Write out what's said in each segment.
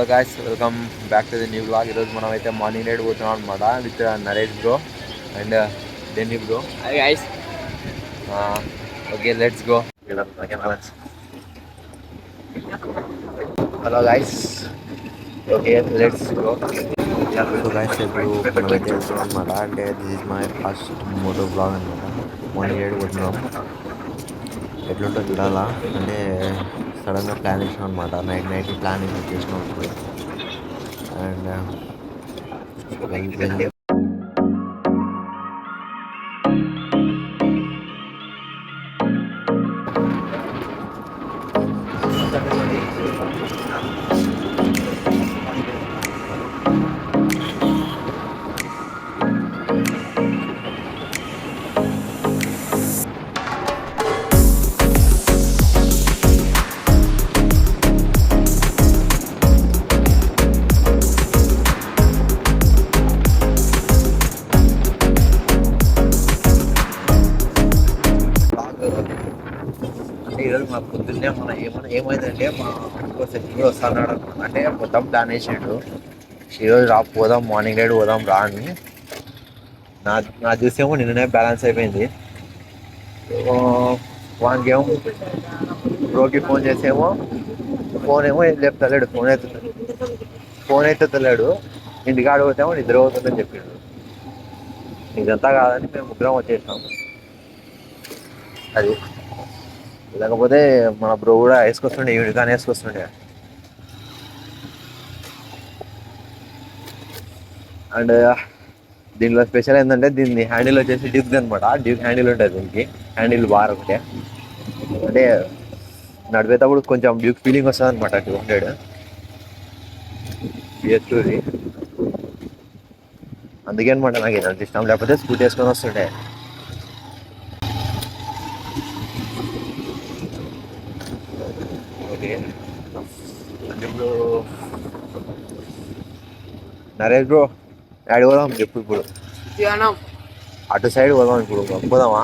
guys, welcome back to the new vlog. ఈరోజు మనం అయితే మార్నింగ్ రైడ్ పోతున్నాం అనమాట with Naresh bro and Denny bro. Hi guys. Okay let's go. Hello guys, okay let's go. So guys ఇప్పుడు మనమైతే వెళ్తున్నాం అనమాట. అంటే this is my first moto blog అనమాట. మార్నింగ్ రైడ్ పోతున్నాం, ఎట్లుంటో చూడాలా. అంటే సడన్గా ప్లాన్ వేసినాం అనమాట. నైట్ ప్లాన్ వేసి వచ్చేసినాం ఇప్పుడు. అండ్ వెళ్ళి ఈరోజు మా పొద్దున్నే ఏమైందంటే మా సెక్యూర్ వస్తున్నాడు అనమాట. అంటే మొత్తం ప్లాన్ వేసాడు, ఈరోజు పోదాం మార్నింగ్ రైడ్ పోదాం రా అని. నా చూసేమో నిన్ననే బ్యాలెన్స్ అయిపోయింది. వానికి ఏమో బ్రోకి ఫోన్ చేసేమో ఫోన్ ఏమో లేపుతలేడు, ఫోన్ ఎత్తుతలేడు. ఇంటికాడ పోతేమో నిద్ర అవుతుందని చెప్పిండు. ఇదంతా కాదని మేము ముగ్గురం వచ్చేసాము. అది లేకపోతే మన బ్రో కూడా వేసుకొస్తుండే, యూనికాన్ వేసుకొస్తుండే. అండ్ దీనిలో స్పెషల్ ఏంటంటే దీన్ని హ్యాండిల్ వచ్చేసి డ్యూక్ అనమాట. డ్యూక్ హ్యాండిల్ ఉంటుంది దీనికి, హ్యాండిల్ బార్ ఒకటే. అంటే నడిపేటప్పుడు కొంచెం డ్యూక్ ఫీలింగ్ వస్తుంది అనమాట. 200 BS2ది, అందుకే అనమాట నాకు ఇదంత ఇష్టం. లేకపోతే స్కూటీ వేసుకొని వస్తుండే. ఓకే అంటే ఇప్పుడు నరేష్ బ్రో యాడ్ పోదాం చెప్పు. ఇప్పుడు అటు సైడ్ పోదాం. ఇప్పుడు పోదామా?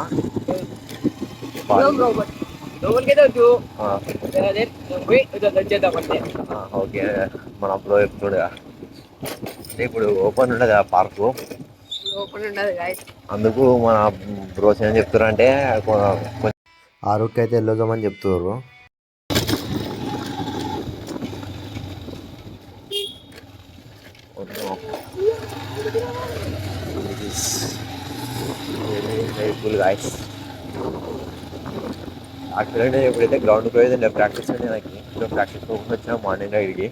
ఓకే మన బ్రో చెప్తుడుగా. ఇప్పుడు ఓపెన్ ఉండదు ఆ పార్కు, అందుకు మన బ్రోస్ ఏం చెప్తారు అంటే ఆ రూట్కి అయితే వెళ్ళొద్దామని చెప్తున్నారు. యాక్చువల్లీ ఎప్పుడైతే గ్రౌండ్కి పోయేది ప్రాక్టీస్ అంటే నాకు ఇంకా ప్రాక్టీస్ పోకుండా వచ్చినా మార్నింగ్ రైడ్కి.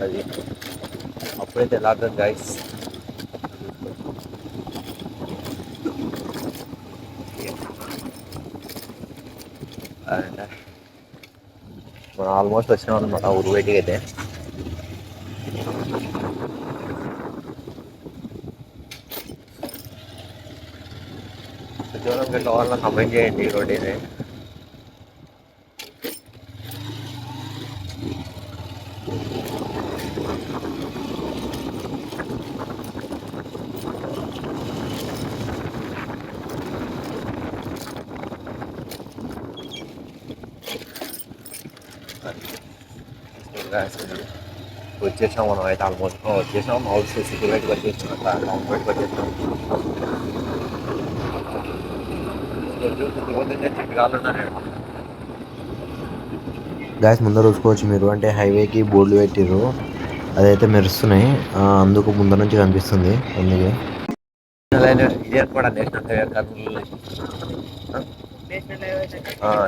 అది అప్పుడైతే ఎలా అర్థం గాయస్. అండ్ మనం ఆల్మోస్ట్ వచ్చినాం అనమాట ఊరు బయటికి అయితే. ఉద్యోగం గట్ల వాళ్ళ కమెంట్ చేయండి రోడ్ ఇది. వచ్చేసాం మనం అయితే ఆల్మోస్ట్ వచ్చేసాం. హౌస్ సిటీ బయటకు వచ్చేసాం, టౌన్ బయటకు వచ్చేసాం. గ్యాస్ ముందర చూసుకోవచ్చు మీరు. అంటే హైవేకి బోర్డులు పెట్టిర్రు, అదైతే మెరుస్తున్నాయి, అందుకు ముందర నుంచి కనిపిస్తుంది. అందుకే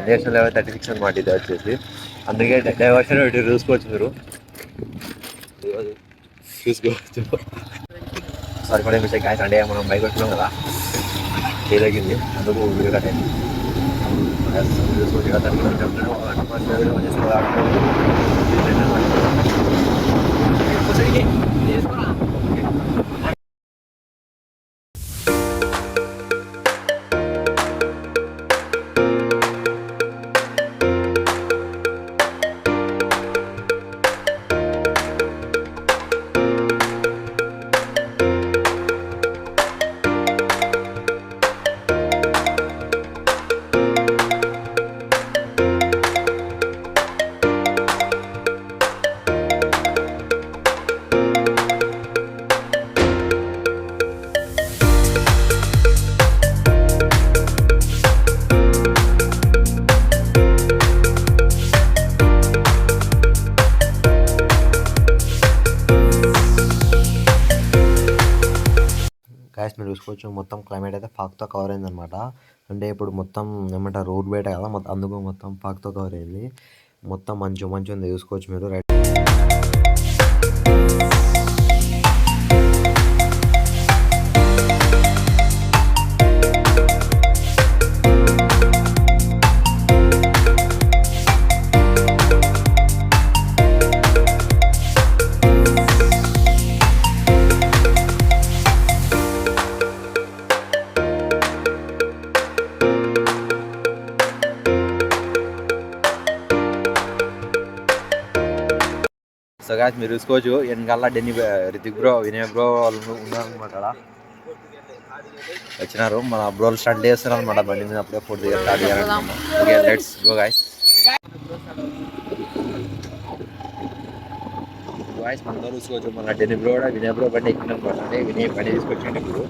నేషనల్ హైవే 36 అనమాట ఇది వచ్చేసి. అందుకే డైవర్షన్ చూసుకోవచ్చు మీరు, చూసుకోవచ్చు. Sorry for mistake guys. అంటే మనం బైక్ వచ్చినాం కదా, తేలిగింది, అందుకు వీడియో కట్ అయింది. గాయస్ మీరు చూసుకోవచ్చు మొత్తం క్లైమేట్ అయితే ఫాగ్తో కవర్ అయింది అనమాట. అంటే ఇప్పుడు మొత్తం ఏమంటారు రోడ్ బయట కదా, అందుకు మొత్తం ఫాగ్తో కవర్ అయింది. మొత్తం మంచు మంచు ఉంది చూసుకోవచ్చు మీరు. రైట్ సో గాయస్ మీరు చూసుకోవచ్చు వెనకాల రితిక్ బ్రో, వినయ్ బ్రో వాళ్ళు ఉన్నారనమాట. వచ్చినారు మన బ్రోలు స్టార్ట్ చేస్తున్నారు అనమాట. బండి మీద అప్పుడే ఫోటో దిగా స్టార్ట్ చేయాలన్నమాట. Okay let's go guys. Guys మన బ్రో చూసుకోవచ్చు మన డెని బ్రో కూడా వినయ్ బ్రో బండి ఎక్కిన అనమాట. అంటే వినయ్ బండి తీసుకొచ్చాడు ఇప్పుడు.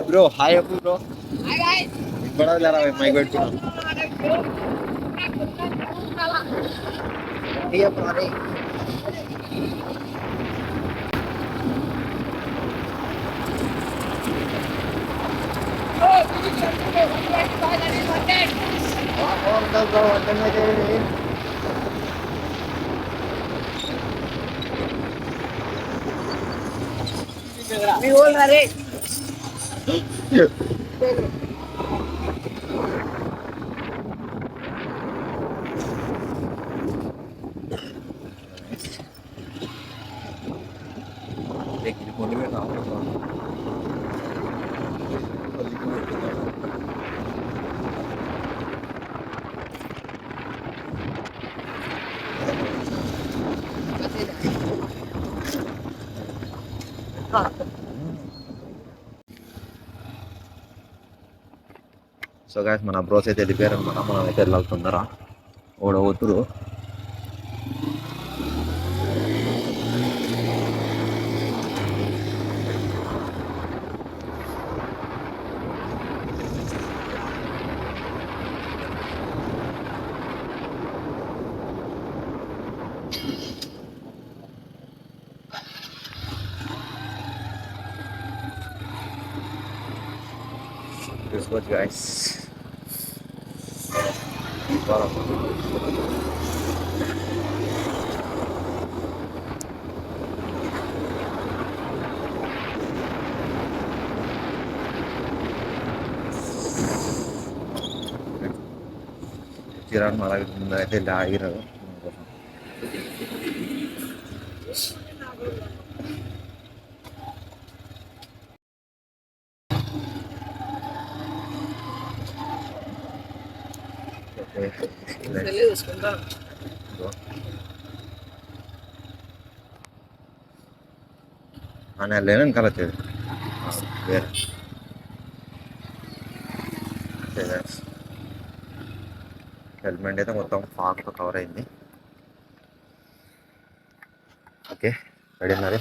బ్రో హాయ్ అప్పు బ్రో. Hi guys. ఇప్పుడు లేరా మైక్ పెట్టుకున్నాం. ఇయ్య బ్రో రే. మీ ఓల్ రే. సో గాయస్ మన బ్రోస్ అయితే వెళ్ళిపోయారు అనమాట. మనం అయితే వెళ్ళాలి తొందర. ఓడవుతురు చూసుకోవచ్చు గాయస్. చిరాన్ మళ్ళీ ముందు అయితే ఆగిరారు. లేనని కలచేది వేరే హెల్మెట్ అయితే మొత్తం ఫాగ్తో కవర్ అయింది. ఓకే రెడీ మరి.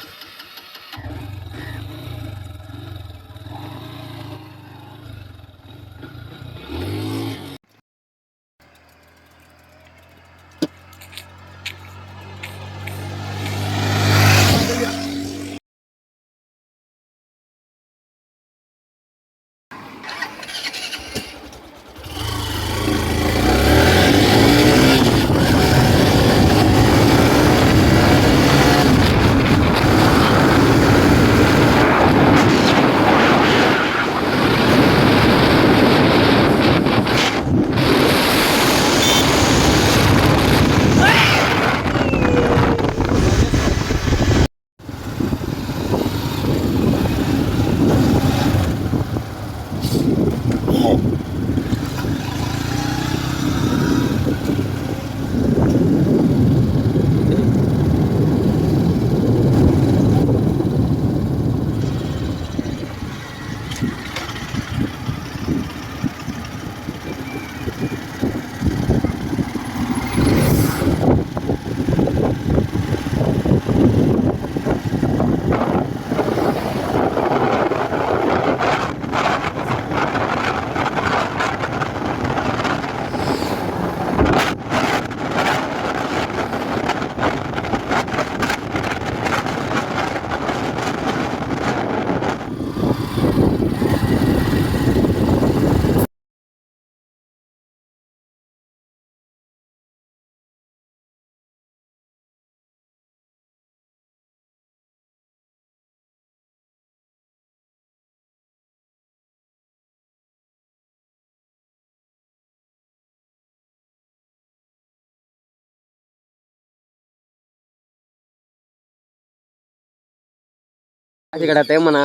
ఇక్కడ అయితే మన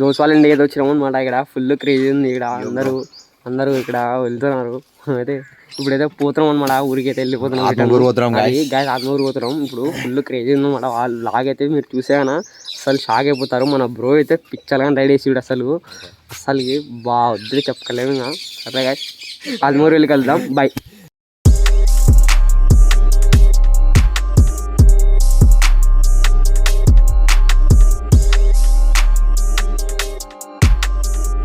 దోశ వాళ్ళ ఇంటికి అయితే వచ్చినాము అనమాట. ఇక్కడ ఫుల్ క్రేజీ ఉంది. ఇక్కడ అందరూ ఇక్కడ వెళ్తున్నారు. అయితే ఇప్పుడైతే పోతున్నాం అనమాట. ఊరికి అయితే వెళ్ళిపోతున్నాం. ఆత్మూరు పోతున్నాం. ఇప్పుడు ఫుల్ క్రేజీ ఉంది అనమాట. వాళ్ళు లాగైతే మీరు చూసేనా అసలు షాక్ అయిపోతారు. మన బ్రో అయితే పిచ్చలుగా రైడ్ చేసి అసలు బాగా వద్దు చెప్పలేము. ఇంకా సరే ఆత్మూరు వెళ్ళి కలుద్దాం. బాయ్.